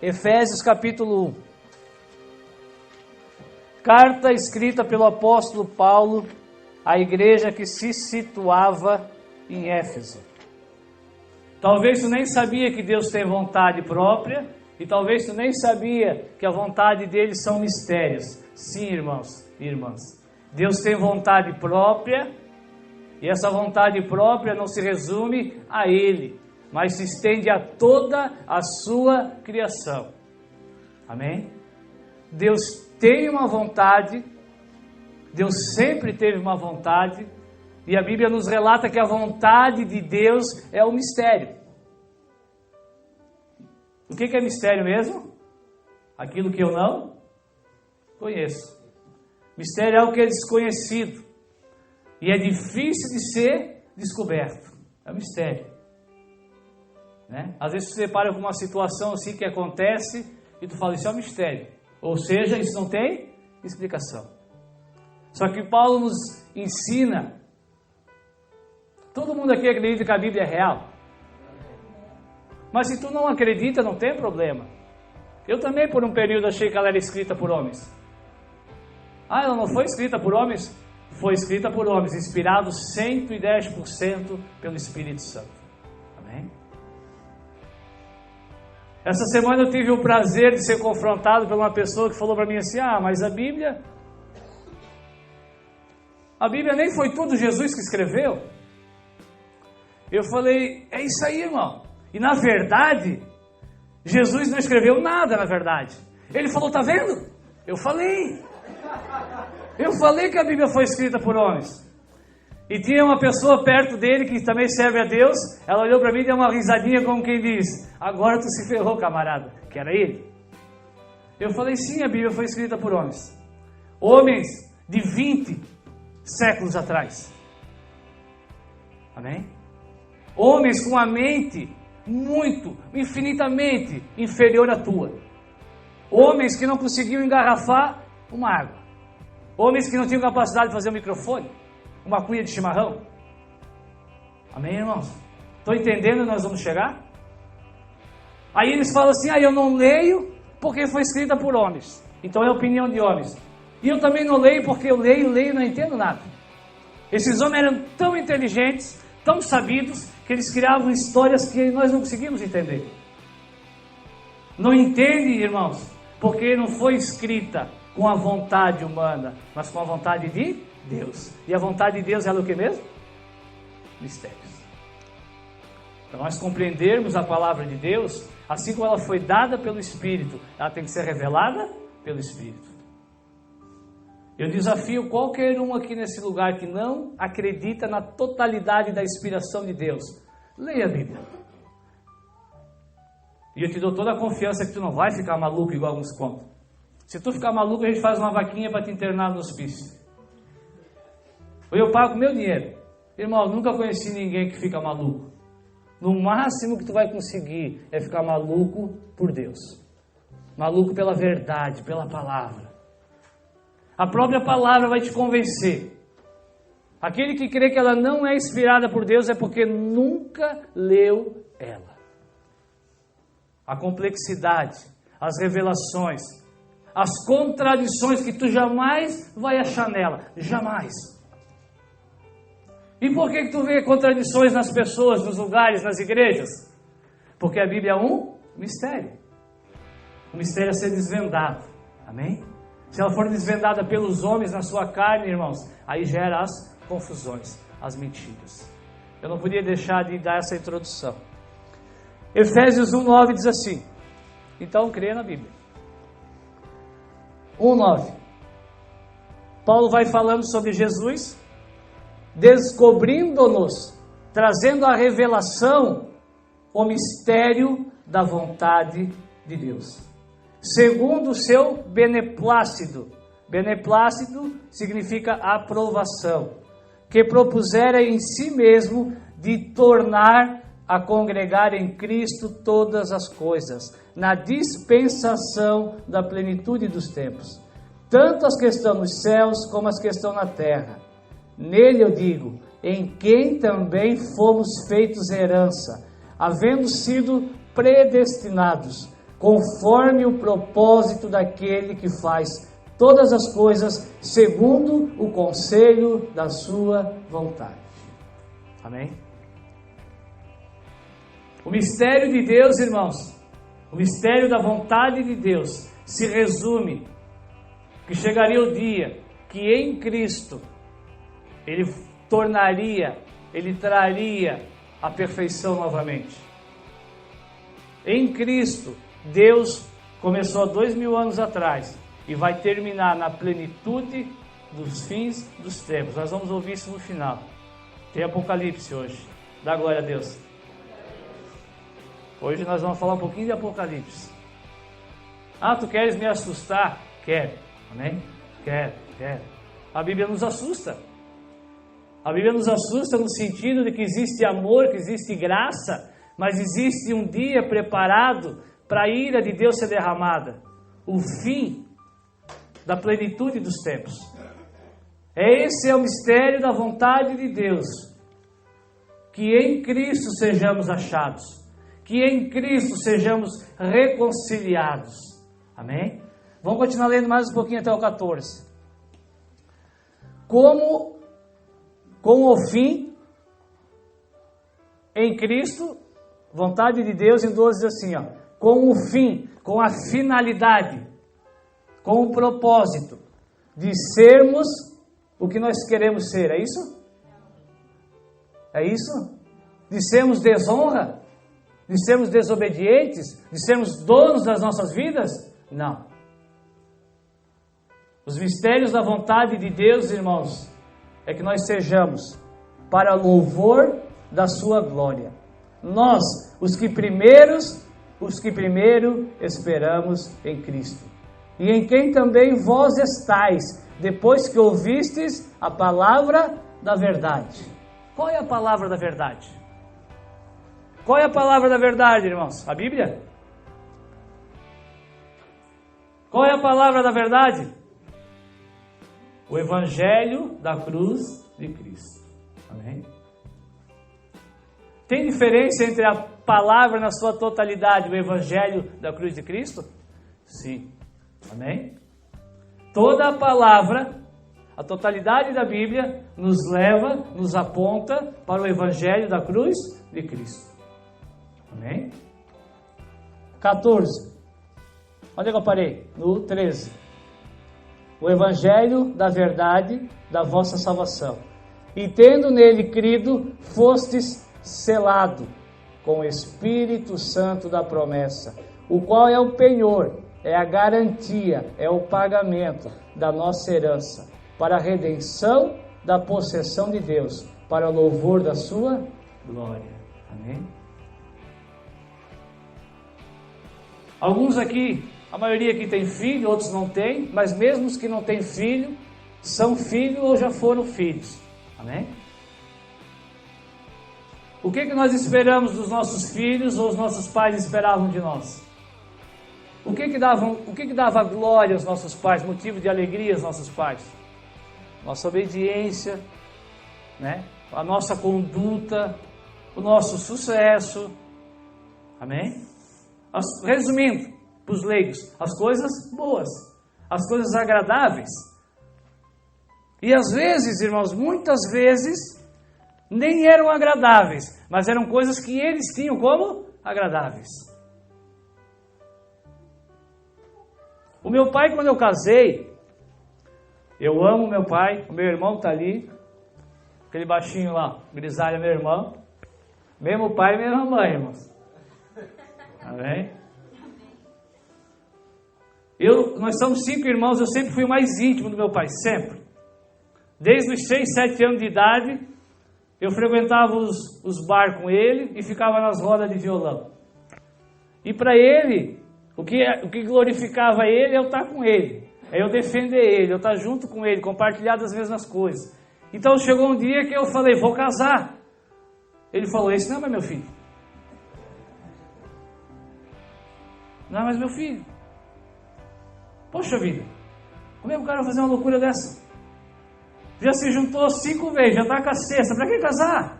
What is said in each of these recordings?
Efésios capítulo 1. Carta escrita pelo apóstolo Paulo à igreja que se situava em Éfeso. Talvez tu nem sabia que Deus tem vontade própria, e talvez tu nem sabia que a vontade dele são mistérios. Sim, irmãos e irmãs. Deus tem vontade própria, e essa vontade própria não se resume a ele, mas se estende a toda a sua criação. Amém? Deus tem uma vontade, Deus sempre teve uma vontade, e a Bíblia nos relata que a vontade de Deus é o mistério. O que é mistério mesmo? Aquilo que eu não conheço. Mistério é algo que é desconhecido e é difícil de ser descoberto. É um mistério. Né? Às vezes você depara com uma situação assim que acontece e tu fala, isso é um mistério. Ou seja, isso não tem explicação. Só que Paulo nos ensina. Todo mundo aqui acredita que a Bíblia é real. Mas se tu não acredita, não tem problema. Eu também por um período achei que ela era escrita por homens. Ah, ela não foi escrita por homens? Foi escrita por homens, inspirado 110% pelo Espírito Santo. Amém? Essa semana eu tive o prazer de ser confrontado por uma pessoa que falou para mim assim, mas a Bíblia nem foi tudo Jesus que escreveu. Eu falei, é isso aí, irmão. E na verdade, Jesus não escreveu nada, na verdade. Ele falou, tá vendo? Eu falei que a Bíblia foi escrita por homens. E tinha uma pessoa perto dele que também serve a Deus. Ela olhou para mim e deu uma risadinha como quem diz, agora tu se ferrou, camarada. Que era ele. Eu falei, sim, a Bíblia foi escrita por homens. Homens de 20 séculos atrás. Amém? Homens com a mente infinitamente inferior à tua. Homens que não conseguiam engarrafar uma água. Homens que não tinham capacidade de fazer um microfone, uma cuia de chimarrão. Amém, irmãos? Estão entendendo onde nós vamos chegar? Aí eles falam assim, eu não leio porque foi escrita por homens. Então é a opinião de homens. E eu também não leio porque eu leio e não entendo nada. Esses homens eram tão inteligentes, tão sabidos, que eles criavam histórias que nós não conseguimos entender. Não entende, irmãos, porque não foi escrita com a vontade humana, mas com a vontade de Deus. E a vontade de Deus é o que mesmo? Mistérios. Para nós compreendermos a palavra de Deus, assim como ela foi dada pelo Espírito, ela tem que ser revelada pelo Espírito. Eu desafio qualquer um aqui nesse lugar que não acredita na totalidade da inspiração de Deus. Leia a Bíblia. E eu te dou toda a confiança que tu não vai ficar maluco igual alguns contam. Se tu ficar maluco, a gente faz uma vaquinha para te internar no hospício. Ou eu pago meu dinheiro. Irmão, nunca conheci ninguém que fica maluco. No máximo que tu vai conseguir é ficar maluco por Deus. Maluco pela verdade, pela palavra. A própria palavra vai te convencer. Aquele que crê que ela não é inspirada por Deus é porque nunca leu ela. A complexidade, as revelações, as contradições que tu jamais vai achar nela. Jamais. E por que tu vê contradições nas pessoas, nos lugares, nas igrejas? Porque a Bíblia é um mistério. Um mistério a ser desvendado. Amém? Se ela for desvendada pelos homens na sua carne, irmãos, aí gera as confusões, as mentiras. Eu não podia deixar de dar essa introdução. Efésios 1:9 diz assim, então creia na Bíblia. 1:9. Paulo vai falando sobre Jesus, descobrindo-nos, trazendo a revelação, o mistério da vontade de Deus. Segundo o seu beneplácito. Beneplácito significa aprovação. Que propusera em si mesmo de tornar a congregar em Cristo todas as coisas, na dispensação da plenitude dos tempos. Tanto as que estão nos céus como as que estão na terra. Nele eu digo, em quem também fomos feitos herança, havendo sido predestinados conforme o propósito daquele que faz todas as coisas segundo o conselho da sua vontade. Amém? O mistério de Deus, irmãos, o mistério da vontade de Deus se resume que chegaria o dia que em Cristo Ele traria a perfeição novamente. Em Cristo, Deus começou há 2000 anos atrás e vai terminar na plenitude dos fins dos tempos. Nós vamos ouvir isso no final. Tem Apocalipse hoje. Dá glória a Deus. Hoje nós vamos falar um pouquinho de Apocalipse. Ah, tu queres me assustar? Quero. Amém? Quero. A Bíblia nos assusta. A Bíblia nos assusta no sentido de que existe amor, que existe graça, mas existe um dia preparado para a ira de Deus ser derramada. O fim da plenitude dos tempos. Esse é o mistério da vontade de Deus. Que em Cristo sejamos achados. Que em Cristo sejamos reconciliados. Amém? Vamos continuar lendo mais um pouquinho até o 14. Com o fim em Cristo, vontade de Deus, em 12 diz assim, com o fim, com a finalidade, com o propósito de sermos o que nós queremos ser, é isso? É isso? De sermos desonra? De sermos desobedientes? De sermos donos das nossas vidas? Não. Os mistérios da vontade de Deus, irmãos, é que nós sejamos para louvor da sua glória. Nós, os que primeiro esperamos em Cristo. E em quem também vós estáis, depois que ouvistes a palavra da verdade. Qual é a palavra da verdade? Qual é a palavra da verdade, irmãos? A Bíblia? Qual é a palavra da verdade? O Evangelho da cruz de Cristo. Amém? Tem diferença entre a palavra na sua totalidade e o Evangelho da cruz de Cristo? Sim. Amém? Toda a palavra, a totalidade da Bíblia, nos leva, nos aponta para o Evangelho da cruz de Cristo. Amém? 14. Onde é que eu parei? No 13. O Evangelho da verdade da vossa salvação. E tendo nele crido, fostes selado com o Espírito Santo da promessa, o qual é o penhor, é a garantia, é o pagamento da nossa herança, para a redenção da possessão de Deus, para o louvor da sua glória. Amém? Alguns aqui, a maioria aqui tem filho, outros não tem, mas mesmo os que não têm filho, são filhos ou já foram filhos. Amém? O que nós esperamos dos nossos filhos ou os nossos pais esperavam de nós? O que dava glória aos nossos pais, motivo de alegria aos nossos pais? Nossa obediência, né? A nossa conduta, o nosso sucesso. Amém? Resumindo, para os leigos, as coisas boas, as coisas agradáveis. E às vezes, irmãos, muitas vezes, nem eram agradáveis, mas eram coisas que eles tinham como agradáveis. O meu pai, quando eu casei, eu amo meu pai, o meu irmão está ali, aquele baixinho lá, grisalho é meu irmão, mesmo pai e mesma mãe, irmãos. Amém? Nós somos 5 irmãos, eu sempre fui o mais íntimo do meu pai, sempre. Desde os 6, 7 anos de idade, eu frequentava os bar com ele e ficava nas rodas de violão. E para ele, o que glorificava ele é eu estar com ele, é eu defender ele, eu estar junto com ele, compartilhar das mesmas coisas. Então chegou um dia que eu falei, vou casar. Ele falou, esse não é mais meu filho. Não é mais meu filho. Poxa vida, como é que o cara vai fazer uma loucura dessa? Já se juntou 5 vezes, já está com a sexta, para que casar?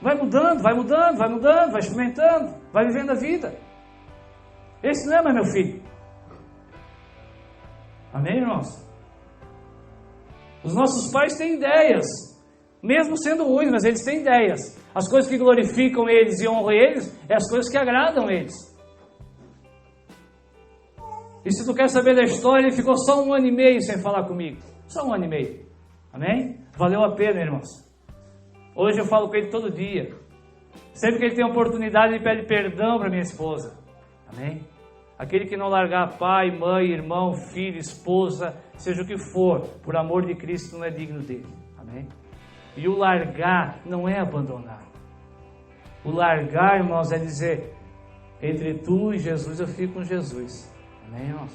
Vai mudando, vai experimentando, vai vivendo a vida. Esse não é mais meu filho. Amém, irmãos? Os nossos pais têm ideias, mesmo sendo ruins, mas eles têm ideias. As coisas que glorificam eles e honram eles, é as coisas que agradam eles. E se tu quer saber da história, ele ficou só 1 ano e meio sem falar comigo. Só 1 ano e meio. Amém? Valeu a pena, irmãos. Hoje eu falo com ele todo dia. Sempre que ele tem oportunidade, ele pede perdão para minha esposa. Amém? Aquele que não largar pai, mãe, irmão, filho, esposa, seja o que for, por amor de Cristo, não é digno dele. Amém? E o largar não é abandonar. O largar, irmãos, é dizer, entre tu e Jesus, eu fico com Jesus. Amém, irmãos?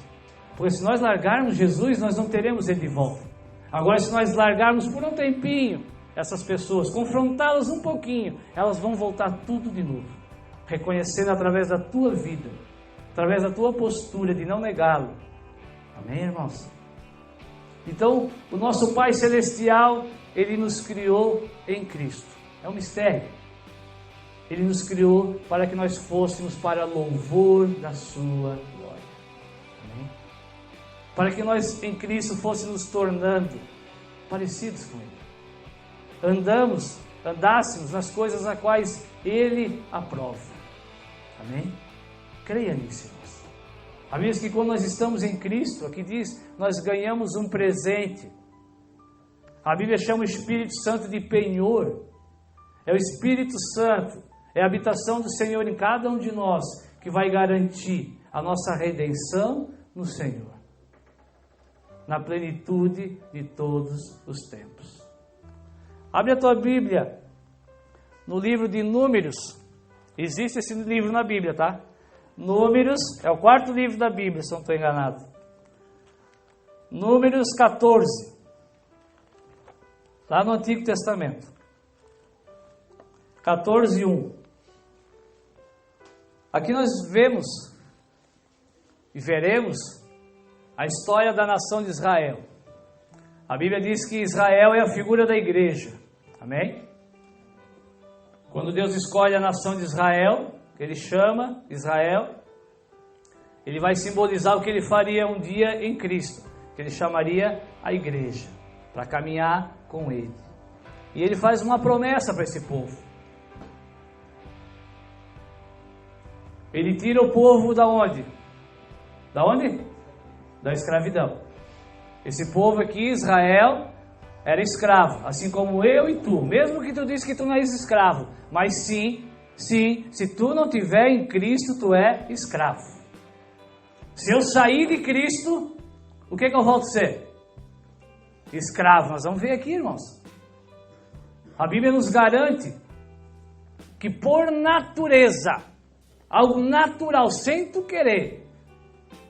Porque se nós largarmos Jesus, nós não teremos ele de volta. Agora, se nós largarmos por um tempinho essas pessoas, confrontá-las um pouquinho, elas vão voltar tudo de novo, reconhecendo através da tua vida, através da tua postura de não negá-lo. Amém, irmãos? Então, o nosso Pai Celestial, Ele nos criou em Cristo. É um mistério. Ele nos criou para que nós fôssemos para louvor da sua glória. Amém? Para que nós em Cristo fôssemos nos tornando parecidos com Ele. Andássemos nas coisas a quais Ele aprova. Amém? Creia nisso, irmãos. Amigos, que quando nós estamos em Cristo, aqui diz, nós ganhamos um presente. A Bíblia chama o Espírito Santo de penhor. É o Espírito Santo, é a habitação do Senhor em cada um de nós, que vai garantir a nossa redenção no Senhor, na plenitude de todos os tempos. Abre a tua Bíblia no livro de Números. Existe esse livro na Bíblia, tá? Números, é o 4º livro da Bíblia, se não estou enganado. Números 14. Lá no Antigo Testamento. 14:1. Aqui nós vemos e veremos a história da nação de Israel. A Bíblia diz que Israel é a figura da igreja. Amém? Quando Deus escolhe a nação de Israel, que Ele chama Israel, Ele vai simbolizar o que Ele faria um dia em Cristo, que Ele chamaria a igreja, para caminhar com Ele. E Ele faz uma promessa para esse povo. Ele tira o povo da onde? Da onde? Da escravidão. Esse povo aqui, Israel, era escravo, assim como eu e tu. Mesmo que tu diz que tu não és escravo, mas sim, se tu não tiver em Cristo, tu é escravo. Se eu sair de Cristo, o que eu volto a ser? Escravo. Nós vamos ver aqui, irmãos. A Bíblia nos garante que por natureza, algo natural, sem tu querer,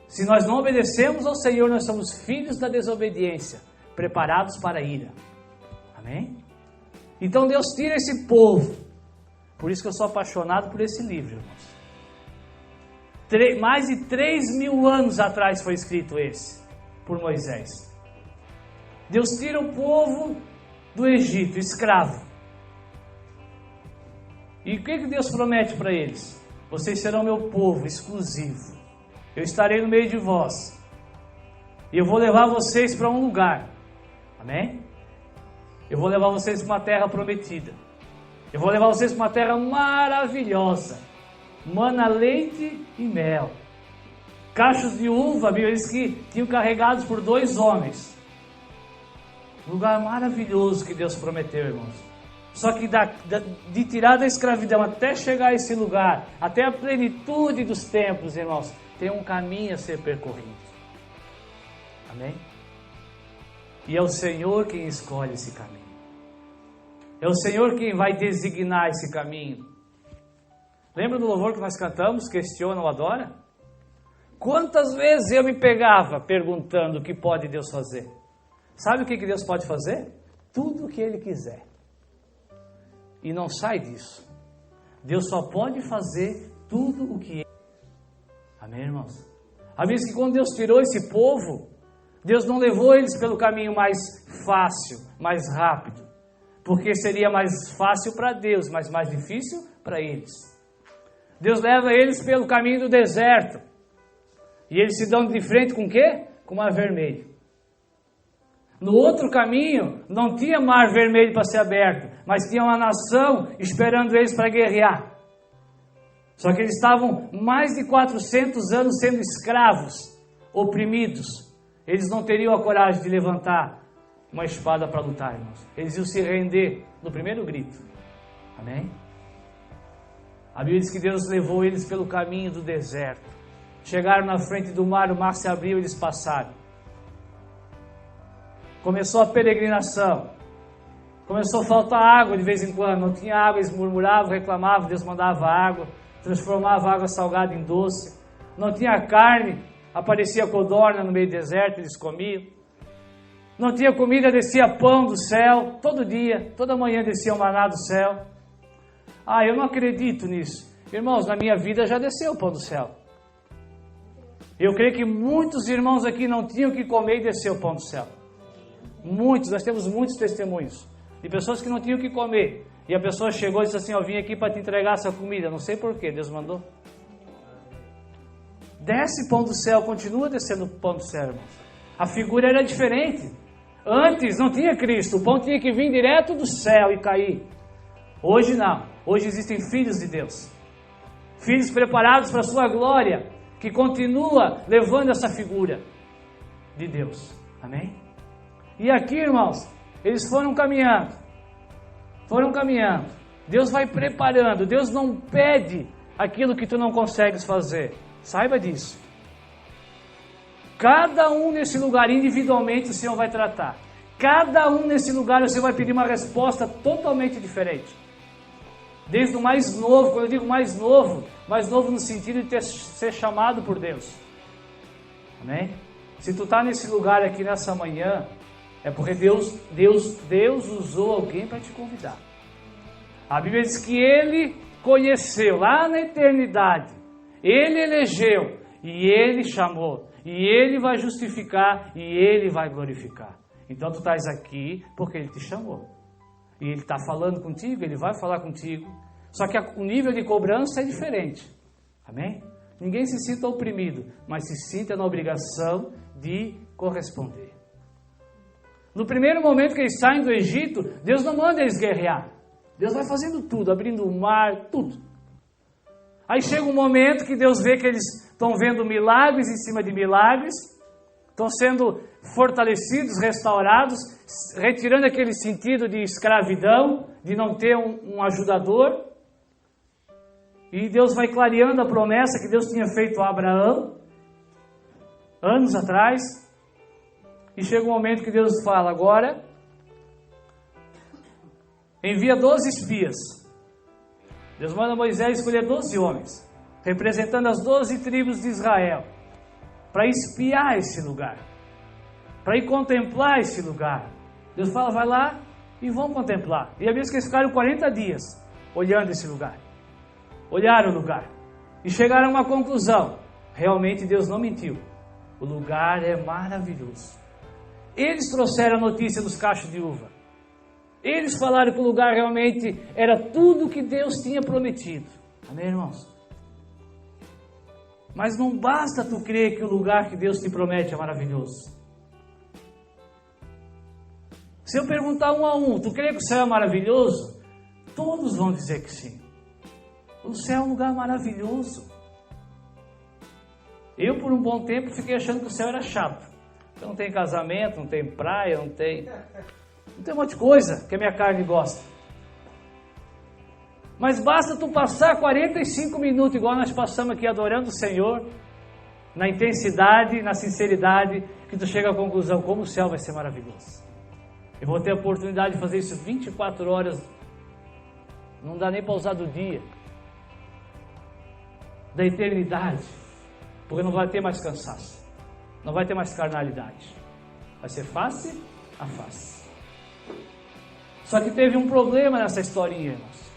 se nós não obedecemos ao Senhor, nós somos filhos da desobediência, preparados para a ira. Amém? Então Deus tira esse povo. Por isso que eu sou apaixonado por esse livro, irmãos. Mais de 3.000 anos atrás foi escrito esse, por Moisés. Deus tira o povo do Egito, escravo. E o que Deus promete para eles? Vocês serão meu povo exclusivo. Eu estarei no meio de vós. E eu vou levar vocês para um lugar. Amém? Eu vou levar vocês para uma terra prometida. Eu vou levar vocês para uma terra maravilhosa. Mana, leite e mel. Cachos de uva, a Bíblia diz que tinham carregados por 2 homens. Um lugar maravilhoso que Deus prometeu, irmãos. Só que de tirar da escravidão até chegar a esse lugar, até a plenitude dos tempos, irmãos, tem um caminho a ser percorrido. Amém? E é o Senhor quem escolhe esse caminho. É o Senhor quem vai designar esse caminho. Lembra do louvor que nós cantamos, Questiona ou Adora? Quantas vezes eu me pegava perguntando o que pode Deus fazer? Sabe o que Deus pode fazer? Tudo o que Ele quiser. E não sai disso. Deus só pode fazer tudo o que Ele... Amém, irmãos? Amém, que quando Deus tirou esse povo, Deus não levou eles pelo caminho mais fácil, mais rápido. Porque seria mais fácil para Deus, mas mais difícil para eles. Deus leva eles pelo caminho do deserto. E eles se dão de frente com o quê? Com o Mar Vermelho. No outro caminho, não tinha Mar Vermelho para ser aberto, mas tinha uma nação esperando eles para guerrear. Só que eles estavam mais de 400 anos sendo escravos, oprimidos. Eles não teriam a coragem de levantar uma espada para lutar, irmãos. Eles iam se render no primeiro grito. Amém? A Bíblia diz que Deus levou eles pelo caminho do deserto. Chegaram na frente do mar, o mar se abriu e eles passaram. Começou a peregrinação. Começou a faltar água de vez em quando. Não tinha água, eles murmuravam, reclamavam, Deus mandava água, transformava a água salgada em doce. Não tinha carne, aparecia codorna no meio do deserto, eles comiam. Não tinha comida, descia pão do céu, todo dia, toda manhã descia um maná do céu. Ah, eu não acredito nisso. Irmãos, na minha vida já desceu o pão do céu. Eu creio que muitos irmãos aqui não tinham que comer e desceu o pão do céu. Muitos, nós temos muitos testemunhos de pessoas que não tinham que comer. E a pessoa chegou e disse assim, eu vim aqui para te entregar essa comida. Não sei porquê, Deus mandou. Desce pão do céu, continua descendo o pão do céu, irmãos. A figura era diferente. Antes não tinha Cristo, o pão tinha que vir direto do céu e cair. Hoje não, hoje existem filhos de Deus. Filhos preparados para a sua glória, que continua levando essa figura de Deus. Amém? E aqui, irmãos, eles foram caminhando. Deus vai preparando. Deus não pede aquilo que tu não consegues fazer. Saiba disso. Cada um nesse lugar, individualmente, o Senhor vai tratar. Cada um nesse lugar, o Senhor vai pedir uma resposta totalmente diferente. Desde o mais novo, quando eu digo mais novo no sentido de ser chamado por Deus. Amém? Se tu está nesse lugar aqui nessa manhã, é porque Deus usou alguém para te convidar. A Bíblia diz que Ele conheceu lá na eternidade, Ele elegeu e Ele chamou, e Ele vai justificar e Ele vai glorificar. Então tu estás aqui porque Ele te chamou. E Ele está falando contigo, Ele vai falar contigo. Só que o nível de cobrança é diferente. Amém? Ninguém se sinta oprimido, mas se sinta na obrigação de corresponder. No primeiro momento que eles saem do Egito, Deus não manda eles guerrear. Deus vai fazendo tudo, abrindo o mar, tudo. Aí chega um momento que Deus vê que eles estão vendo milagres em cima de milagres, estão sendo fortalecidos, restaurados, retirando aquele sentido de escravidão, de não ter um ajudador. E Deus vai clareando a promessa que Deus tinha feito a Abraão, anos atrás. E chega um momento que Deus fala, agora, envia 12 espias. Deus manda Moisés escolher 12 homens, representando as 12 tribos de Israel, para espiar esse lugar, para ir contemplar esse lugar. Deus fala, vai lá e vão contemplar. E a Bíblia diz que eles ficaram 40 dias olhando esse lugar. Olharam o lugar e chegaram a uma conclusão. Realmente Deus não mentiu. O lugar é maravilhoso. Eles trouxeram a notícia dos cachos de uva. Eles falaram que o lugar realmente era tudo o que Deus tinha prometido. Amém, irmãos? Mas não basta tu crer que o lugar que Deus te promete é maravilhoso. Se eu perguntar um a um, tu crê que o céu é maravilhoso? Todos vão dizer que sim. O céu é um lugar maravilhoso. Eu, por um bom tempo, fiquei achando que o céu era chato. Então, não tem casamento, não tem praia, não tem um monte de coisa que a minha carne gosta. Mas basta tu passar 45 minutos, igual nós passamos aqui adorando o Senhor, na intensidade, na sinceridade, que tu chega à conclusão, como o céu vai ser maravilhoso. Eu vou ter a oportunidade de fazer isso 24 horas, não dá nem para usar do dia, da eternidade, porque não vai ter mais cansaço, não vai ter mais carnalidade, vai ser face a face. Só que teve um problema nessa historinha, irmãos.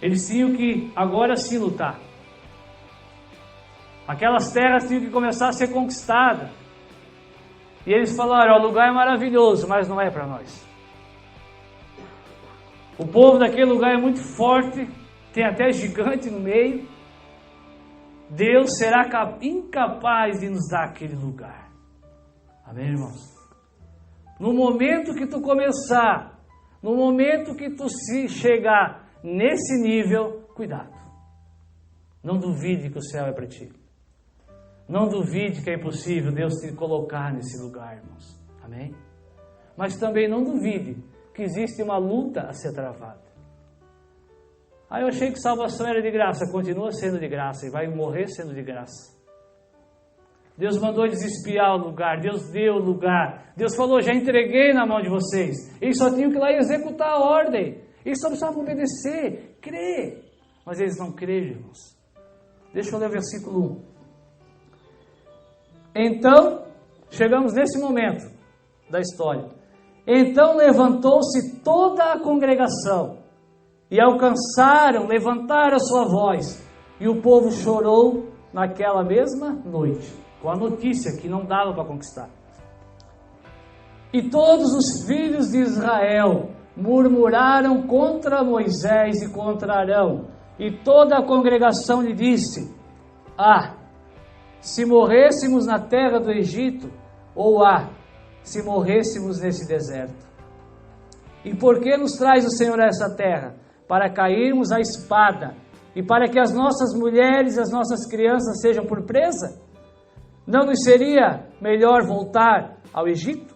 Eles tinham que agora sim lutar. Aquelas terras tinham que começar a ser conquistadas. E eles falaram, o lugar é maravilhoso, mas não é para nós. O povo daquele lugar é muito forte, tem até gigante no meio, Deus será incapaz de nos dar aquele lugar. Amém, irmãos? No momento que tu começar, no momento que tu se chegar nesse nível, cuidado. Não duvide que o céu é para ti. Não duvide que é impossível Deus te colocar nesse lugar, irmãos. Amém? Mas também não duvide que existe uma luta a ser travada. Eu achei que salvação era de graça. Continua sendo de graça e vai morrer sendo de graça. Deus mandou eles espiar o lugar. Deus deu o lugar. Deus falou, já entreguei na mão de vocês. Eles só tinham que ir lá e executar a ordem. Eles só precisavam obedecer, crer. Mas eles não creram, irmãos. Deixa eu ler o versículo 1. Então, chegamos nesse momento da história. Então levantou-se toda a congregação e levantaram a sua voz, e o povo chorou naquela mesma noite, com a notícia que não dava para conquistar. E todos os filhos de Israel murmuraram contra Moisés e contra Arão, e toda a congregação lhe disse: se morrêssemos na terra do Egito, ou se morrêssemos nesse deserto. E por que nos traz o Senhor a essa terra? Para cairmos à espada, e para que as nossas mulheres e as nossas crianças sejam por presa? Não nos seria melhor voltar ao Egito?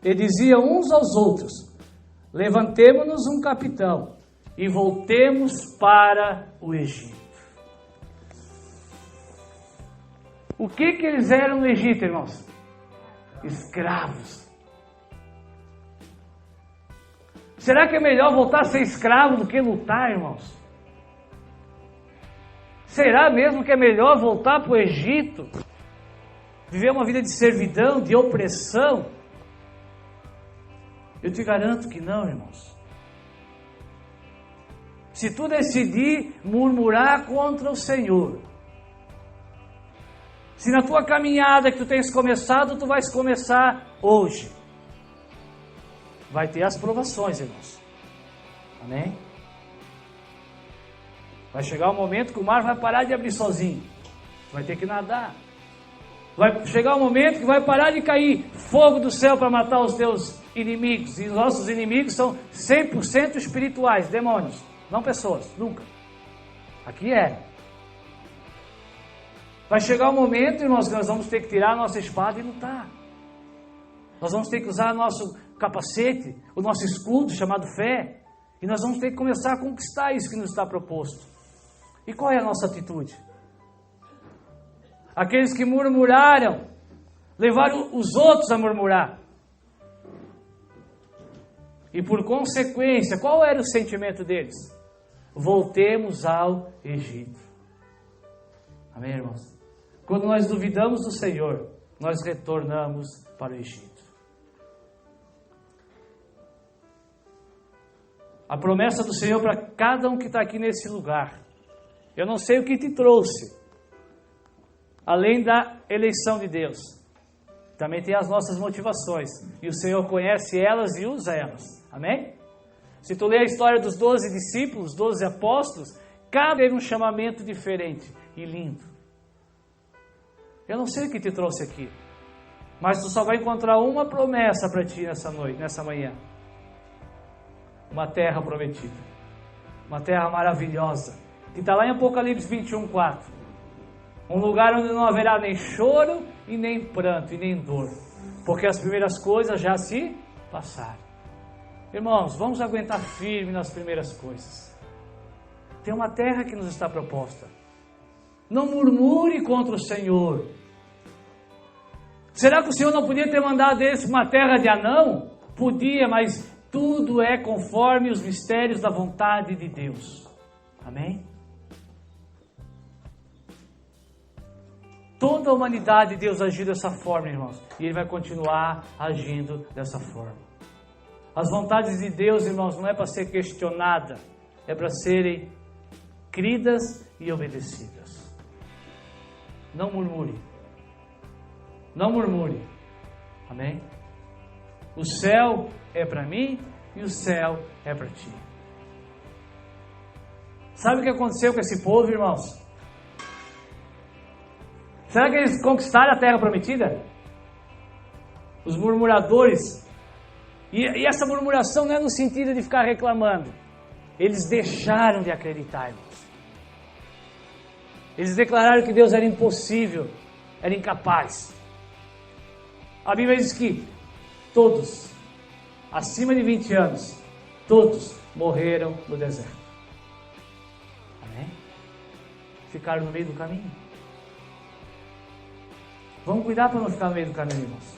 E diziam uns aos outros: levantemo-nos um capitão, e voltemos para o Egito. O que eles eram no Egito, irmãos? Escravos. Será que é melhor voltar a ser escravo do que lutar, irmãos? Será mesmo que é melhor voltar para o Egito? Viver uma vida de servidão, de opressão? Eu te garanto que não, irmãos. Se tu decidir murmurar contra o Senhor, se na tua caminhada que tu tens começado, tu vais começar hoje, vai ter as provações, irmãos. Amém? Vai chegar um momento que o mar vai parar de abrir sozinho. Tu vai ter que nadar. Vai chegar um momento que vai parar de cair fogo do céu para matar os teus inimigos. E os nossos inimigos são 100% espirituais, demônios, não pessoas, nunca. Aqui é. Vai chegar um momento, irmãos, que nós vamos ter que tirar a nossa espada e lutar. Nós vamos ter que usar nosso capacete, o nosso escudo chamado fé, e nós vamos ter que começar a conquistar isso que nos está proposto. E qual é a nossa atitude? Aqueles que murmuraram, levaram os outros a murmurar. E por consequência, qual era o sentimento deles? Voltemos ao Egito. Amém, irmãos? Quando nós duvidamos do Senhor, nós retornamos para o Egito. A promessa do Senhor para cada um que está aqui nesse lugar. Eu não sei o que te trouxe, além da eleição de Deus. Também tem as nossas motivações, e o Senhor conhece elas e usa elas. Amém? Se tu ler a história dos 12 discípulos, 12 apóstolos, cada teve um chamamento diferente e lindo. Eu não sei o que te trouxe aqui, mas tu só vai encontrar uma promessa para ti nessa noite, nessa manhã. Uma terra prometida, uma terra maravilhosa, que está lá em Apocalipse 21:4. Um lugar onde não haverá nem choro, e nem pranto, e nem dor, porque as primeiras coisas já se passaram. Irmãos, vamos aguentar firme nas primeiras coisas. Tem uma terra que nos está proposta. Não murmure contra o Senhor. Será que o Senhor não podia ter mandado eles para uma terra de Anão? Podia, mas tudo é conforme os mistérios da vontade de Deus. Amém? Toda a humanidade, Deus agiu dessa forma, irmãos. E Ele vai continuar agindo dessa forma. As vontades de Deus, irmãos, não é para ser questionada. É para serem cridas e obedecidas. Não murmure. Não murmure. Amém? O céu é para mim e o céu é para ti. Sabe o que aconteceu com esse povo, irmãos? Será que eles conquistaram a terra prometida? Os murmuradores. E essa murmuração não é no sentido de ficar reclamando. Eles deixaram de acreditar, irmãos. Eles declararam que Deus era impossível, era incapaz. A Bíblia diz que todos, acima de 20 anos, todos morreram no deserto. Amém? Ficaram no meio do caminho. Vamos cuidar para não ficar no meio do caminho, irmãos.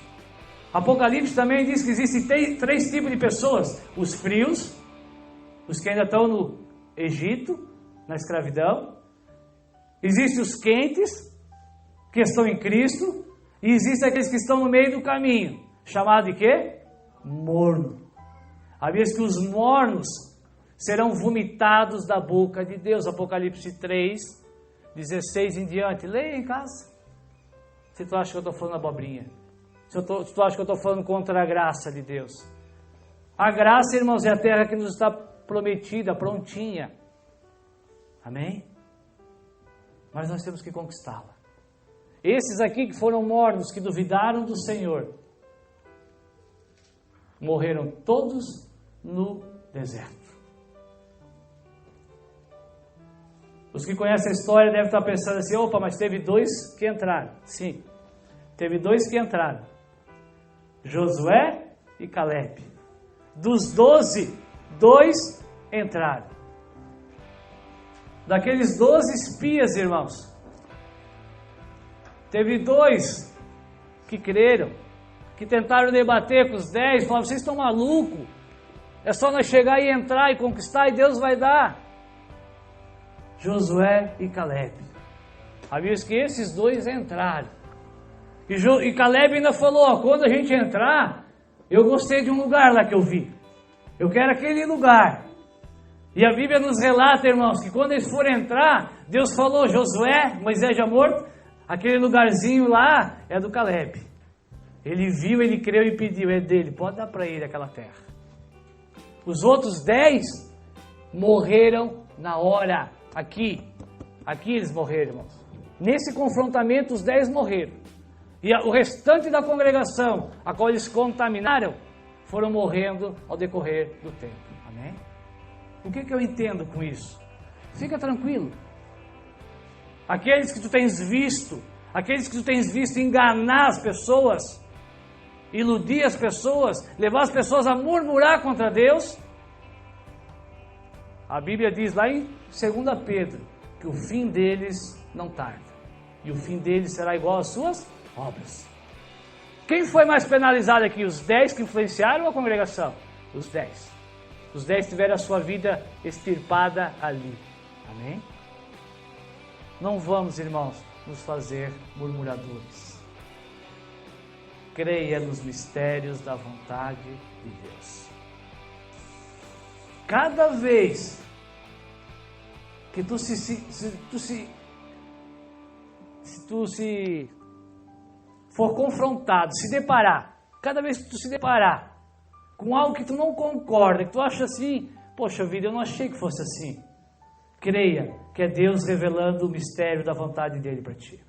Apocalipse também diz que existem três tipos de pessoas: os frios, os que ainda estão no Egito, na escravidão. Existem os quentes, que estão em Cristo. E existem aqueles que estão no meio do caminho, chamado de quê? Morno. A Bíblia diz que os mornos serão vomitados da boca de Deus. Apocalipse 3, 16 em diante. Leia em casa. Se tu acha que eu estou falando abobrinha. Se tu acha que eu estou falando contra a graça de Deus. A graça, irmãos, é a terra que nos está prometida, prontinha. Amém? Mas nós temos que conquistá-la. Esses aqui que foram mornos, que duvidaram do Senhor, morreram todos no deserto. Os que conhecem a história devem estar pensando assim: opa, mas teve dois que entraram. Sim, teve dois que entraram: Josué e Caleb. Dos 12, 2 entraram. Daqueles 12 espias, irmãos, teve 2 que creram, que tentaram debater com os 10, falaram: vocês estão malucos, é só nós chegar e entrar e conquistar e Deus vai dar. Josué e Caleb. A Bíblia diz que esses 2 entraram. E Caleb ainda falou: ó, quando a gente entrar, eu gostei de um lugar lá que eu vi, eu quero aquele lugar. E a Bíblia nos relata, irmãos, que quando eles forem entrar, Deus falou: Josué, Moisés já morto, aquele lugarzinho lá é do Caleb. Ele viu, ele creu e pediu, é dele, pode dar para ele aquela terra. Os outros 10 morreram na hora, aqui eles morreram, irmãos. Nesse confrontamento os 10 morreram. E o restante da congregação, a qual eles contaminaram, foram morrendo ao decorrer do tempo. Amém? O que eu entendo com isso? Fica tranquilo. Aqueles que tu tens visto enganar as pessoas, iludir as pessoas, levar as pessoas a murmurar contra Deus, a Bíblia diz lá em 2 Pedro, que o fim deles não tarda, e o fim deles será igual às suas obras. Quem foi mais penalizado aqui? Os 10 que influenciaram ou a congregação? Os 10. Os 10 tiveram a sua vida extirpada ali. Amém? Não vamos, irmãos, nos fazer murmuradores. Creia nos mistérios da vontade de Deus. Cada vez que tu se for confrontado, se deparar, cada vez que tu se deparar com algo que tu não concorda, que tu acha assim, poxa vida, eu não achei que fosse assim, creia que é Deus revelando o mistério da vontade dele para ti.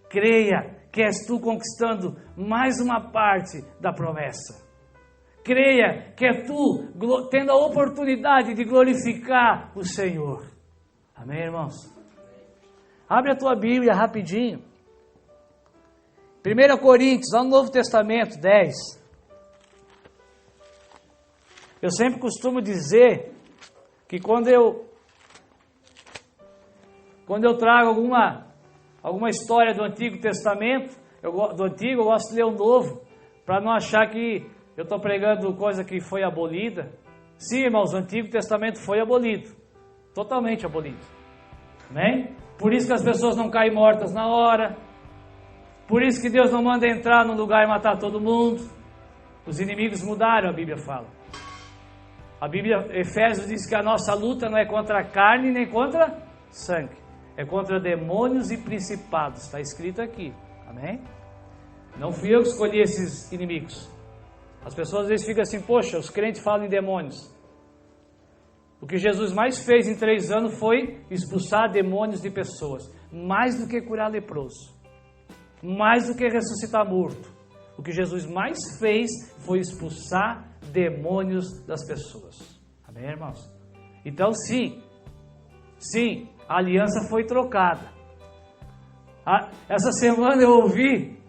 Creia que és tu conquistando mais uma parte da promessa. Creia que é tu tendo a oportunidade de glorificar o Senhor. Amém, irmãos? Abre a tua Bíblia rapidinho. 1 Coríntios, lá no Novo Testamento, 10. Eu sempre costumo dizer que quando eu trago alguma história do Antigo Testamento, eu gosto de ler o Novo, para não achar que eu estou pregando coisa que foi abolida. Sim, irmãos, o Antigo Testamento foi abolido, totalmente abolido. Amém? Por isso que as pessoas não caem mortas na hora. Por isso que Deus não manda entrar num lugar e matar todo mundo. Os inimigos mudaram, a Bíblia fala. A Bíblia, Efésios, diz que a nossa luta não é contra a carne nem contra sangue. É contra demônios e principados. Está escrito aqui. Amém? Não fui eu que escolhi esses inimigos. As pessoas às vezes ficam assim: poxa, os crentes falam em demônios. O que Jesus mais fez em 3 anos foi expulsar demônios de pessoas. Mais do que curar leproso. Mais do que ressuscitar morto. O que Jesus mais fez foi expulsar demônios das pessoas. Amém, irmãos? Então, sim, a aliança foi trocada. Essa semana eu ouvi,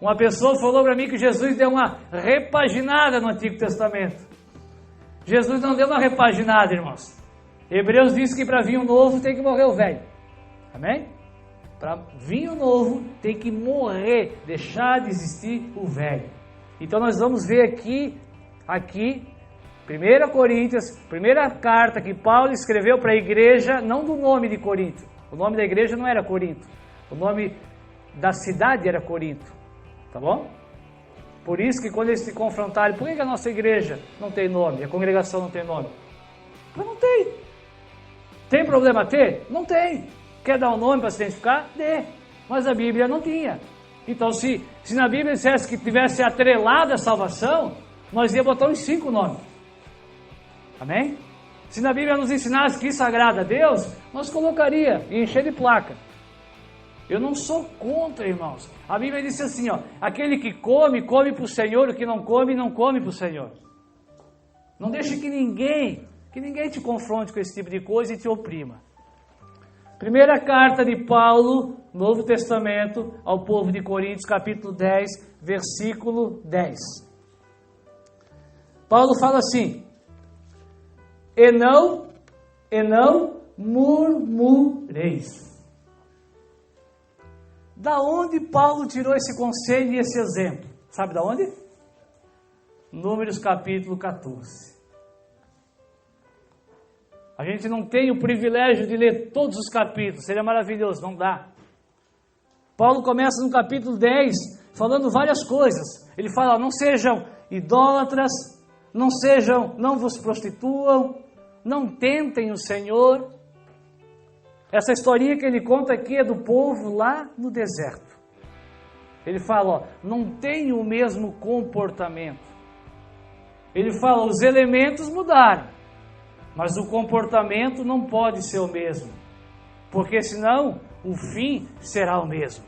uma pessoa falou para mim que Jesus deu uma repaginada no Antigo Testamento. Jesus não deu uma repaginada, irmãos. Hebreus diz que para vinho novo tem que morrer o velho. Amém? Para vinho novo tem que morrer, deixar de existir o velho. Então nós vamos ver aqui 1 Coríntios, primeira carta que Paulo escreveu para a igreja, não do nome de Corinto. O nome da igreja não era Corinto. O nome da cidade era Corinto. Tá bom? Por isso que quando eles se confrontaram, por que a nossa igreja não tem nome? A congregação não tem nome? Mas não tem. Tem problema ter? Não tem. Quer dar um nome para se identificar? Dê. Mas a Bíblia não tinha. Então se na Bíblia dissesse que tivesse atrelada a salvação, nós ia botar uns 5 nomes. Amém? Se na Bíblia nos ensinasse que isso agrada a Deus, nós colocaria e encher de placa. Eu não sou contra, irmãos. A Bíblia diz assim, ó, aquele que come, come para o Senhor, o que não come, não come para o Senhor. Não deixe que ninguém te confronte com esse tipo de coisa e te oprima. Primeira carta de Paulo, Novo Testamento, ao povo de Coríntios, capítulo 10, versículo 10. Paulo fala assim: E não murmureis. Da onde Paulo tirou esse conselho e esse exemplo? Sabe da onde? Números capítulo 14. A gente não tem o privilégio de ler todos os capítulos, seria maravilhoso, não dá. Paulo começa no capítulo 10, falando várias coisas. Ele fala, não sejam idólatras, não vos prostituam, não tentem o Senhor. Essa historinha que ele conta aqui é do povo lá no deserto. Ele fala, ó, não tem o mesmo comportamento. Ele fala, os elementos mudaram, mas o comportamento não pode ser o mesmo, porque senão o fim será o mesmo.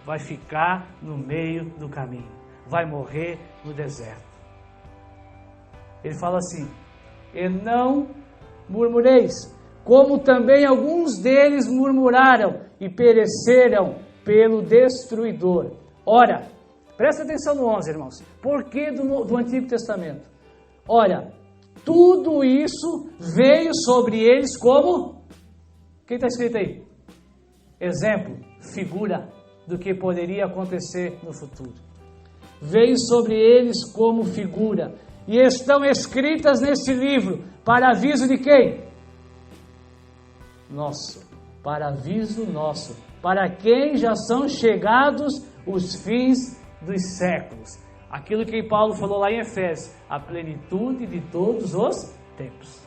Vai ficar no meio do caminho, vai morrer no deserto. Ele fala assim, e não murmureis, como também alguns deles murmuraram e pereceram pelo destruidor. Ora, presta atenção no 11, irmãos. Por que do Antigo Testamento? Olha, tudo isso veio sobre eles como... Quem está escrito aí? Exemplo, figura do que poderia acontecer no futuro. Veio sobre eles como figura. E estão escritas nesse livro para aviso de quem? Nosso, para aviso nosso, para quem já são chegados os fins dos séculos. Aquilo que Paulo falou lá em Efésios, a plenitude de todos os tempos.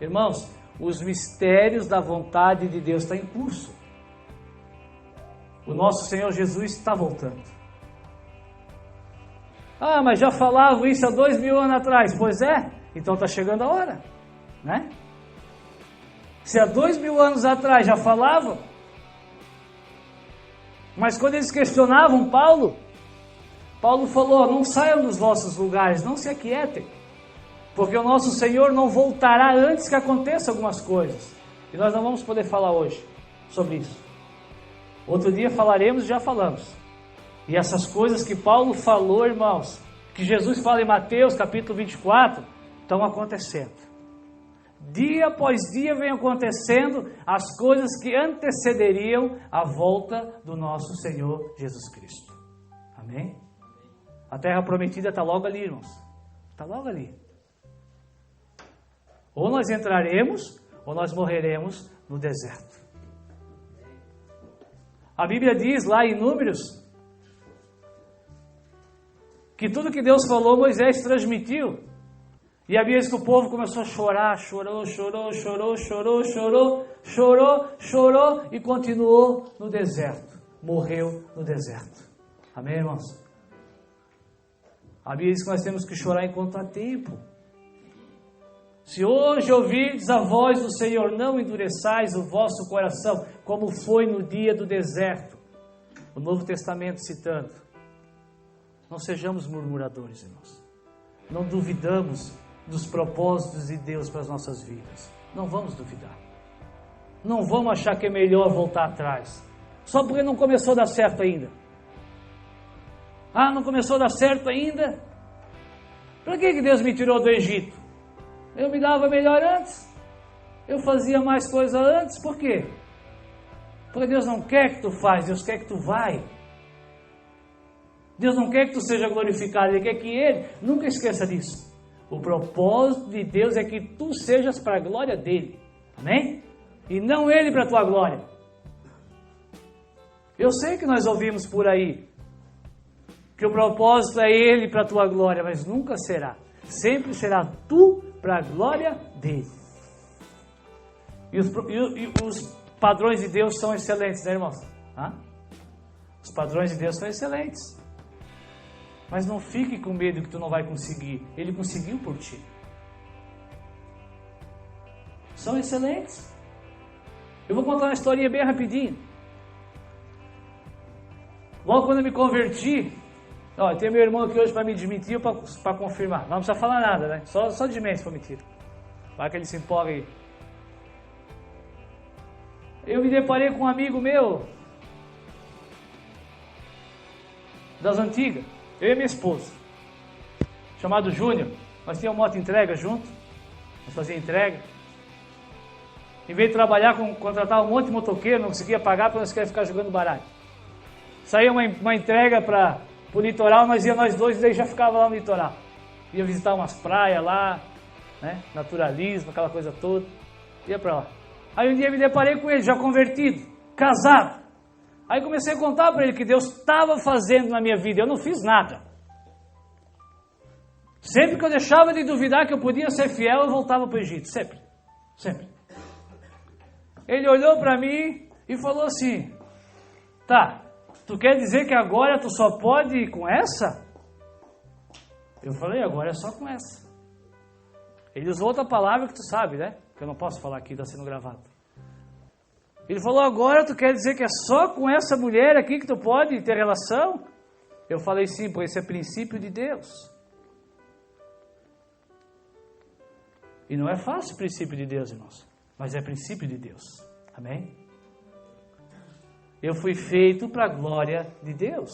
Irmãos, os mistérios da vontade de Deus estão em curso. O nosso Senhor Jesus está voltando. Ah, mas já falavam isso há 2000 anos atrás. Pois é, então está chegando a hora, né? Se há 2000 anos atrás já falavam, mas quando eles questionavam Paulo falou, não saiam dos vossos lugares, não se aquietem, porque o nosso Senhor não voltará antes que aconteça algumas coisas, e nós não vamos poder falar hoje sobre isso. Outro dia falaremos e já falamos, e essas coisas que Paulo falou, irmãos, que Jesus fala em Mateus capítulo 24, estão acontecendo. Dia após dia vem acontecendo as coisas que antecederiam a volta do nosso Senhor Jesus Cristo. Amém? A terra prometida está logo ali, irmãos. Está logo ali. Ou nós entraremos, ou nós morreremos no deserto. A Bíblia diz lá em Números que tudo que Deus falou, Moisés transmitiu. E a Bíblia diz que o povo começou a chorar, chorou e continuou no deserto. Morreu no deserto. Amém, irmãos? A Bíblia diz que nós temos que chorar enquanto há tempo. Se hoje ouvirdes a voz do Senhor, não endureçais o vosso coração, como foi no dia do deserto. O Novo Testamento citando. Não sejamos murmuradores, irmãos. Não duvidamos dos propósitos de Deus para as nossas vidas. Não vamos duvidar. Não vamos achar que é melhor voltar atrás. Só porque não começou a dar certo ainda. Ah, não começou a dar certo ainda? Para que Deus me tirou do Egito? Eu me dava melhor antes. Eu fazia mais coisa antes. Por quê? Porque Deus não quer que tu faz, Deus quer que tu vai. Deus não quer que tu seja glorificado, Ele quer que Ele, nunca esqueça disso. O propósito de Deus é que tu sejas para a glória dEle. Amém? E não Ele para a tua glória. Eu sei que nós ouvimos por aí que o propósito é Ele para a tua glória, mas nunca será. Sempre será tu para a glória dEle. E os padrões de Deus são excelentes, né, irmãos? Os padrões de Deus são excelentes. Mas não fique com medo que tu não vai conseguir. Ele conseguiu por ti. São excelentes. Eu vou contar uma historinha bem rapidinho. Logo quando eu me converti, tem meu irmão aqui hoje para me desmentir ou para confirmar. Não precisa falar nada, né? Só desmente para mentir. Vai que ele se empolga aí. Eu me deparei com um amigo meu das antigas. Eu e minha esposa, chamado Júnior. Nós tínhamos moto entrega junto. Nós fazíamos entrega. Em vez de trabalhar, contratar um monte de motoqueiro, não conseguia pagar porque nós queríamos ficar jogando baralho. Saía uma entrega para o litoral, nós dois e daí já ficava lá no litoral. Ia visitar umas praias lá, né? Naturalismo, aquela coisa toda. Ia para lá. Aí um dia me deparei com ele, já convertido, casado. Aí comecei a contar para ele que Deus estava fazendo na minha vida. Eu não fiz nada. Sempre que eu deixava de duvidar que eu podia ser fiel, eu voltava para o Egito. Sempre. Sempre. Ele olhou para mim e falou assim: tá, tu quer dizer que agora tu só pode ir com essa? Eu falei, agora é só com essa. Ele usou outra palavra que tu sabe, né? Que eu não posso falar aqui, está sendo gravado. Ele falou, agora tu quer dizer que é só com essa mulher aqui que tu pode ter relação? Eu falei, sim, pois esse é princípio de Deus. E não é fácil o princípio de Deus, irmãos. Mas é princípio de Deus. Amém? Eu fui feito para a glória de Deus.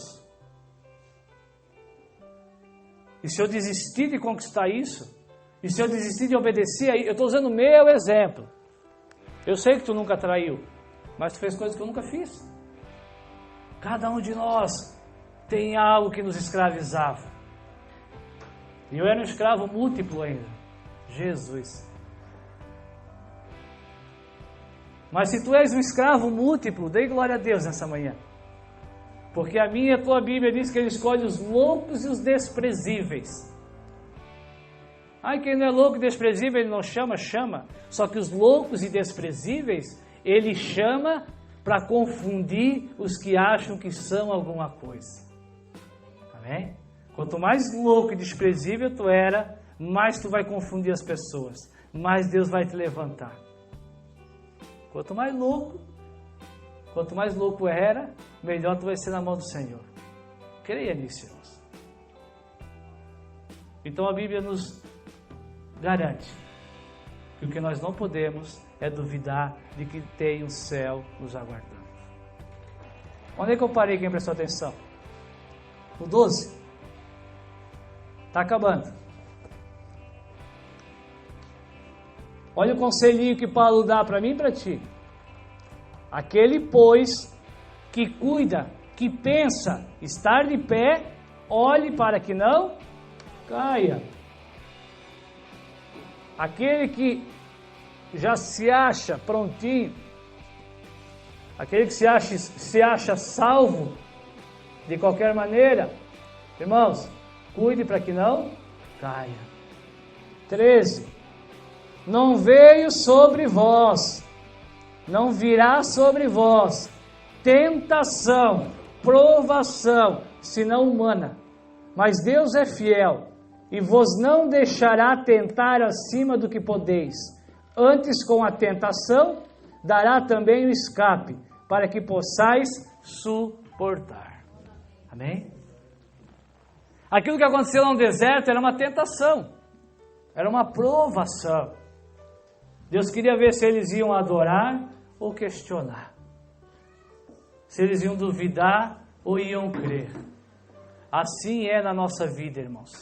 E se eu desistir de conquistar isso, e se eu desistir de obedecer, eu estou usando o meu exemplo. Eu sei que tu nunca traiu, mas tu fez coisas que eu nunca fiz. Cada um de nós tem algo que nos escravizava. E eu era um escravo múltiplo ainda. Jesus. Mas se tu és um escravo múltiplo, dê glória a Deus nessa manhã. Porque a minha e a tua Bíblia diz que Ele escolhe os loucos e os desprezíveis. Quem não é louco e desprezível, Ele não chama, chama. Só que os loucos e desprezíveis, Ele chama para confundir os que acham que são alguma coisa. Amém? Quanto mais louco e desprezível tu era, mais tu vai confundir as pessoas. Mais Deus vai te levantar. Quanto mais louco era, melhor tu vai ser na mão do Senhor. Creia nisso, irmãos. Então a Bíblia nos garante que o que nós não podemos é duvidar de que tem o céu nos aguardando. Onde é que eu parei, quem prestou atenção? No 12. Está acabando. Olha o conselhinho que Paulo dá para mim e para ti. Aquele, pois, que cuida, que pensa estar de pé, olhe para que não caia. Aquele que já se acha prontinho, aquele que se acha salvo de qualquer maneira, irmãos, cuide para que não caia. 13. Não veio sobre vós, não virá sobre vós tentação, provação, senão humana. Mas Deus é fiel, e vos não deixará tentar acima do que podeis. Antes, com a tentação, dará também o escape, para que possais suportar. Amém? Aquilo que aconteceu no deserto era uma tentação, era uma provação. Deus queria ver se eles iam adorar ou questionar, se eles iam duvidar ou iam crer. Assim é na nossa vida, irmãos.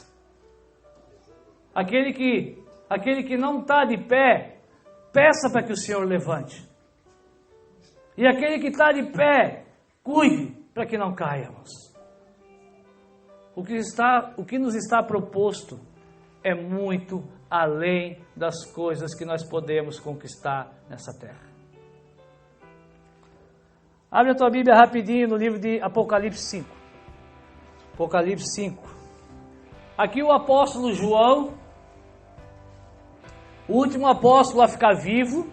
Aquele que não está de pé, peça para que o Senhor levante. E aquele que está de pé, cuide para que não caiamos. O que nos está proposto é muito além das coisas que nós podemos conquistar nessa terra. Abre a tua Bíblia rapidinho no livro de Apocalipse 5. Apocalipse 5. Aqui o apóstolo João, o último apóstolo a ficar vivo,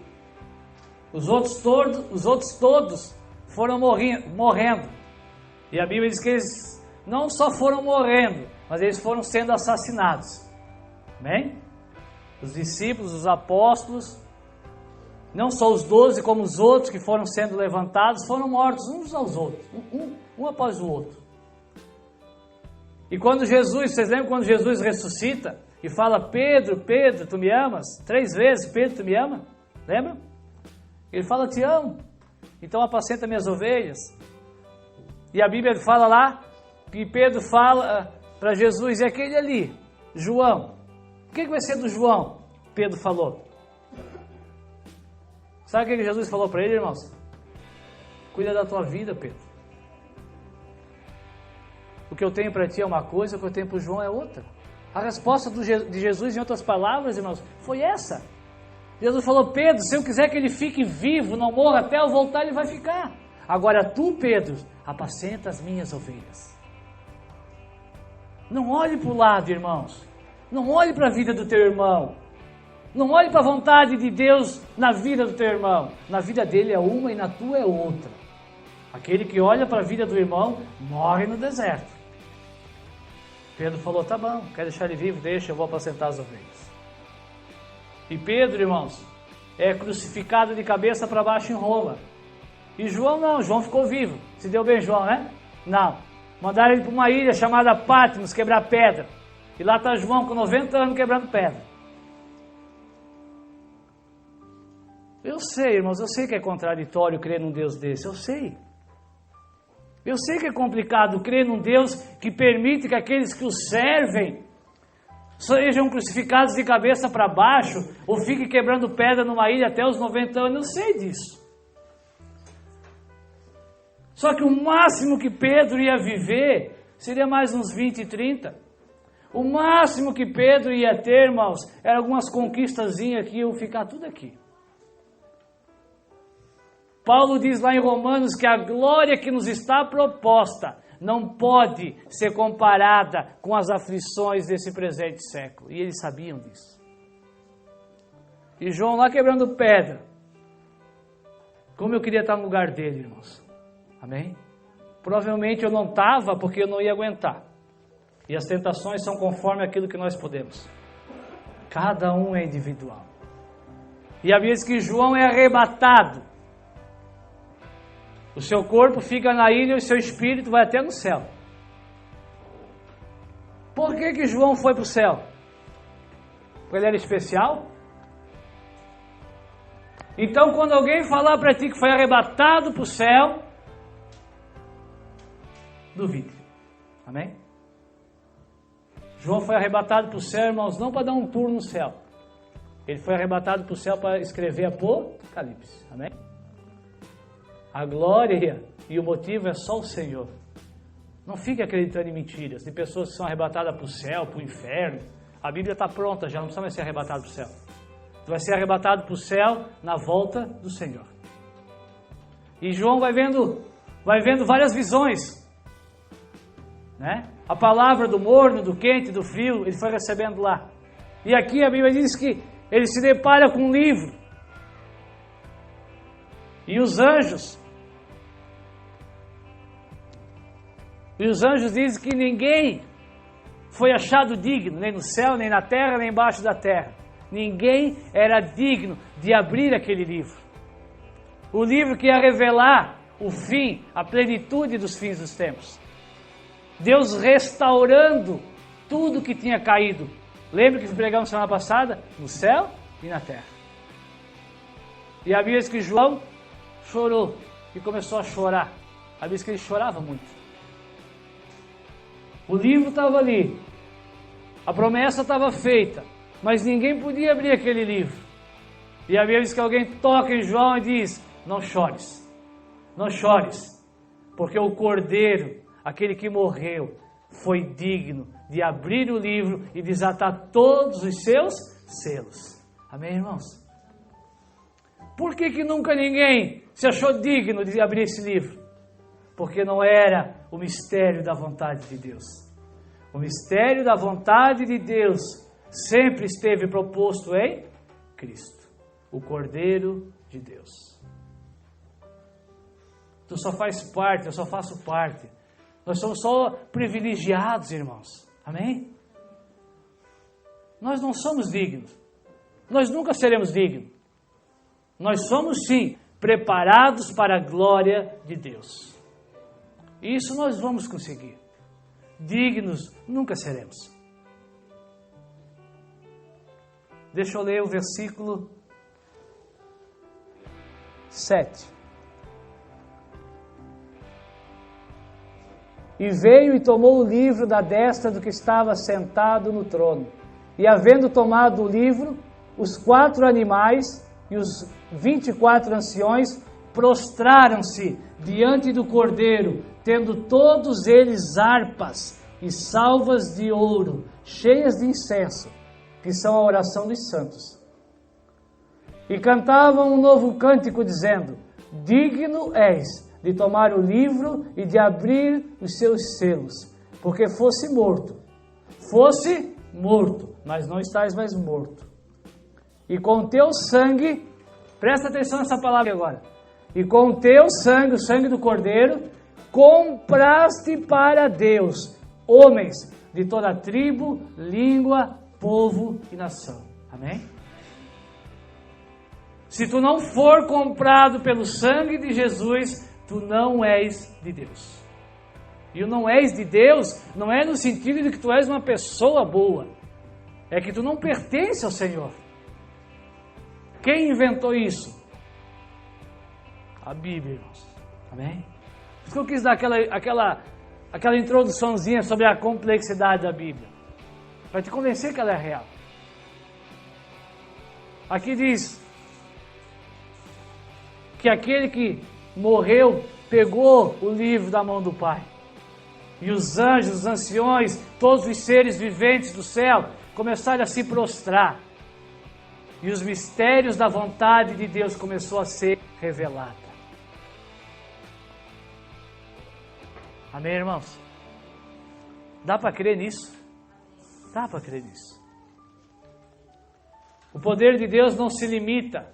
os outros todos foram morrendo. E a Bíblia diz que eles não só foram morrendo, mas eles foram sendo assassinados. Amém? Os discípulos, os apóstolos, não só os 12, como os outros que foram sendo levantados, foram mortos uns aos outros, um após o outro. E quando vocês lembram quando Jesus ressuscita e fala: Pedro, Pedro, tu me amas? 3 vezes, Pedro, tu me ama? Lembra? Ele fala: te amo, então apacenta minhas ovelhas. E a Bíblia fala lá, que Pedro fala para Jesus: e aquele ali, João, o que vai ser do João? Pedro falou. Sabe o que Jesus falou para ele, irmãos? Cuida da tua vida, Pedro. O que eu tenho para ti é uma coisa, o que eu tenho para o João é outra. A resposta de Jesus, em outras palavras, irmãos, foi essa. Jesus falou: Pedro, se eu quiser que ele fique vivo, não morra, até eu voltar, ele vai ficar. Agora tu, Pedro, apacenta as minhas ovelhas. Não olhe para o lado, irmãos. Não olhe para a vida do teu irmão. Não olhe para a vontade de Deus na vida do teu irmão. Na vida dele é uma e na tua é outra. Aquele que olha para a vida do irmão morre no deserto. Pedro falou: tá bom, quer deixar ele vivo? Deixa, eu vou apacentar as ovelhas. E Pedro, irmãos, é crucificado de cabeça para baixo em Roma. E João não, João ficou vivo. Se deu bem, João, né? Não. Mandaram ele para uma ilha chamada Patmos quebrar pedra. E lá está João com 90 anos quebrando pedra. Eu sei, irmãos, eu sei que é contraditório crer num Deus desse, eu sei. Eu sei que é complicado crer num Deus que permite que aqueles que o servem sejam crucificados de cabeça para baixo ou fiquem quebrando pedra numa ilha até os 90 anos, eu sei disso. Só que o máximo que Pedro ia viver seria mais uns 20, 30. O máximo que Pedro ia ter, irmãos, era algumas conquistazinhas que iam ficar tudo aqui. Paulo diz lá em Romanos que a glória que nos está proposta não pode ser comparada com as aflições desse presente século. E eles sabiam disso. E João lá quebrando pedra. Como eu queria estar no lugar dele, irmãos. Amém? Provavelmente eu não estava porque eu não ia aguentar. E as tentações são conforme aquilo que nós podemos. Cada um é individual. E a Bíblia diz que João é arrebatado. O seu corpo fica na ilha e o seu espírito vai até no céu. Por que João foi para o céu? Porque ele era especial? Então, quando alguém falar para ti que foi arrebatado para o céu, duvide. Amém? João foi arrebatado para o céu, irmãos, não para dar um tour no céu. Ele foi arrebatado para o céu para escrever Apocalipse. Amém? A glória e o motivo é só o Senhor. Não fique acreditando em mentiras de pessoas que são arrebatadas para o céu, para o inferno. A Bíblia está pronta, já não precisa mais ser arrebatado para o céu. Tu vai ser arrebatado para o céu na volta do Senhor. E João vai vendo várias visões, né? A palavra do morno, do quente, do frio, ele foi recebendo lá. E aqui a Bíblia diz que ele se depara com um livro. E os anjos dizem que ninguém foi achado digno, nem no céu, nem na terra, nem embaixo da terra. Ninguém era digno de abrir aquele livro. O livro que ia revelar o fim, a plenitude dos fins dos tempos. Deus restaurando tudo que tinha caído. Lembra que pregamos semana passada? No céu e na terra. E a Bíblia diz que João chorou e começou a chorar. A Bíblia diz que ele chorava muito. O livro estava ali. A promessa estava feita. Mas ninguém podia abrir aquele livro. E a Bíblia diz que alguém toca em João e diz: não chores. Não chores. Porque o Cordeiro, aquele que morreu, foi digno de abrir o livro e desatar todos os seus selos. Amém, irmãos? Por que nunca ninguém se achou digno de abrir esse livro? Porque não era o mistério da vontade de Deus. O mistério da vontade de Deus sempre esteve proposto em Cristo, o Cordeiro de Deus. Tu só faz parte, eu só faço parte. Nós somos só privilegiados, irmãos. Amém? Nós não somos dignos. Nós nunca seremos dignos. Nós somos, sim, preparados para a glória de Deus. Isso nós vamos conseguir. Dignos nunca seremos. Deixa eu ler o versículo 7. E veio e tomou o livro da destra do que estava sentado no trono. E havendo tomado o livro, os 4 animais e os 24 anciões prostraram-se diante do Cordeiro, tendo todos eles harpas e salvas de ouro, cheias de incenso, que são a oração dos santos. E cantavam um novo cântico, dizendo: digno és de tomar o livro e de abrir os seus selos, porque fosse morto, mas não estás mais morto. E com teu sangue, presta atenção nessa palavra agora, e com teu sangue, o sangue do Cordeiro, compraste para Deus homens de toda tribo, língua, povo e nação. Amém? Se tu não for comprado pelo sangue de Jesus, tu não és de Deus. E o não és de Deus não é no sentido de que tu és uma pessoa boa. É que tu não pertence ao Senhor. Quem inventou isso? A Bíblia, irmãos. Amém? Por isso que eu quis dar aquela introduçãozinha sobre a complexidade da Bíblia. Para te convencer que ela é real. Aqui diz que aquele que morreu pegou o livro da mão do Pai. E os anjos, os anciões, todos os seres viventes do céu começaram a se prostrar. E os mistérios da vontade de Deus começou a ser revelada. Amém, irmãos? Dá para crer nisso? Dá para crer nisso. O poder de Deus não se limita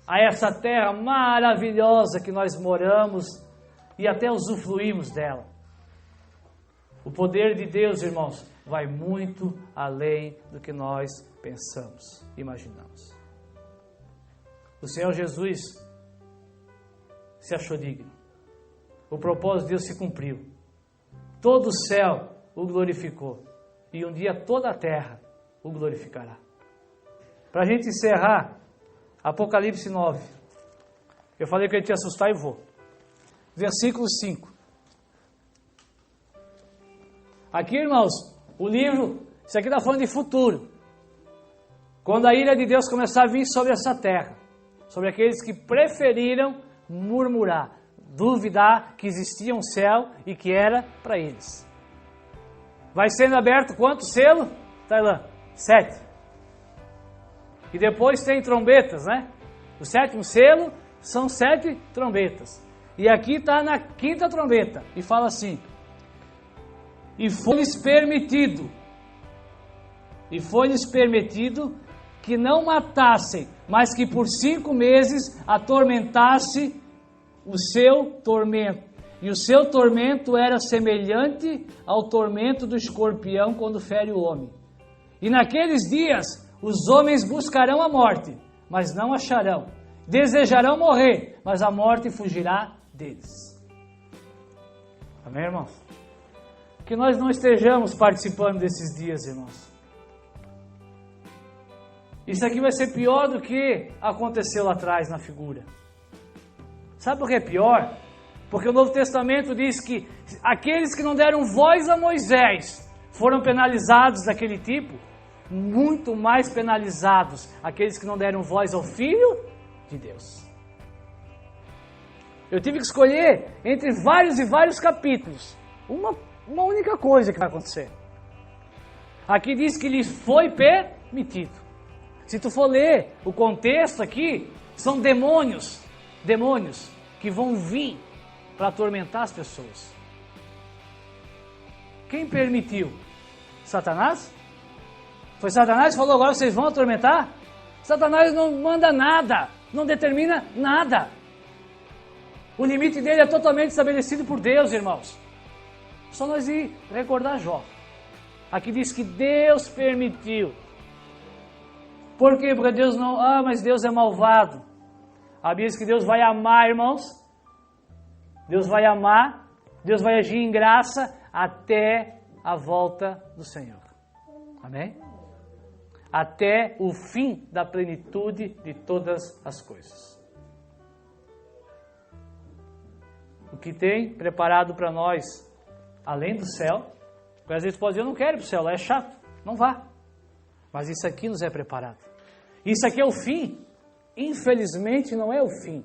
a essa terra maravilhosa que nós moramos e até usufruímos dela. O poder de Deus, irmãos, vai muito além do que nós pensamos, imaginamos. O Senhor Jesus se achou digno. O propósito de Deus se cumpriu. Todo o céu o glorificou. E um dia toda a terra o glorificará. Para a gente encerrar, Apocalipse 9. Eu falei que eu ia te assustar e vou. Versículo 5. Aqui, irmãos, o livro, isso aqui está falando de futuro. Quando a ira de Deus começar a vir sobre essa terra, sobre aqueles que preferiram murmurar, duvidar que existia um céu e que era para eles. Vai sendo aberto quanto selo? Tailã? 7. E depois tem trombetas, né? O 7º selo são 7 trombetas. E aqui está na 5ª trombeta. E fala assim: E foi-lhes permitido que não matassem, mas que por 5 meses atormentasse o seu tormento. e o seu tormento era semelhante ao tormento do escorpião quando fere o homem. E naqueles dias os homens buscarão a morte, mas não acharão. Desejarão morrer, mas a morte fugirá deles. Amém, irmãos? Que nós não estejamos participando desses dias, irmãos. Isso aqui vai ser pior do que aconteceu lá atrás na figura. Sabe por que é pior? Porque o Novo Testamento diz que aqueles que não deram voz a Moisés foram penalizados daquele tipo, muito mais penalizados aqueles que não deram voz ao Filho de Deus. Eu tive que escolher entre vários e vários capítulos uma única coisa que vai acontecer. Aqui diz que lhe foi permitido. Se tu for ler o contexto aqui, são demônios que vão vir para atormentar as pessoas. Quem permitiu? Satanás? Foi Satanás que falou, agora vocês vão atormentar? Satanás não manda nada, não determina nada. O limite dele é totalmente estabelecido por Deus, irmãos. Só nós ir recordar Jó. Aqui diz que Deus permitiu. Por quê? Porque Deus não... mas Deus é malvado. A Bíblia diz que Deus vai amar, irmãos. Deus vai amar. Deus vai agir em graça até a volta do Senhor. Amém? Até o fim da plenitude de todas as coisas. O que tem preparado para nós, além do céu, porque às vezes pode dizer, eu não quero ir para o céu, lá é chato, não vá. Mas isso aqui nos é preparado. Isso aqui é o fim. Infelizmente não é o fim.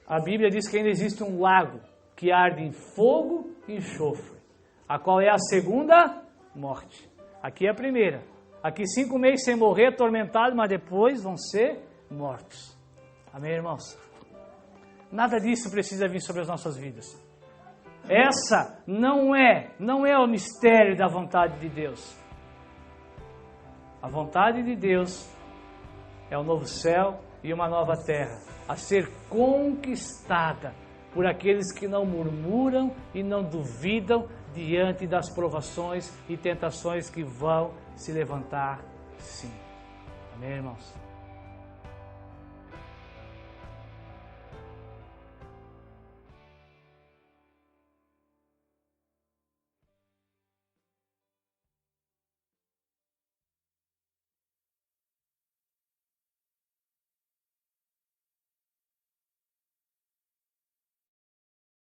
A Bíblia diz que ainda existe um lago que arde em fogo e enxofre, a qual é a segunda morte. Aqui é a primeira. Aqui 5 meses sem morrer, atormentados, mas depois vão ser mortos. Amém, irmãos? Nada disso precisa vir sobre as nossas vidas. Essa não é o mistério da vontade de Deus. A vontade de Deus é um novo céu e uma nova terra, a ser conquistada por aqueles que não murmuram e não duvidam diante das provações e tentações que vão se levantar, sim. Amém, irmãos?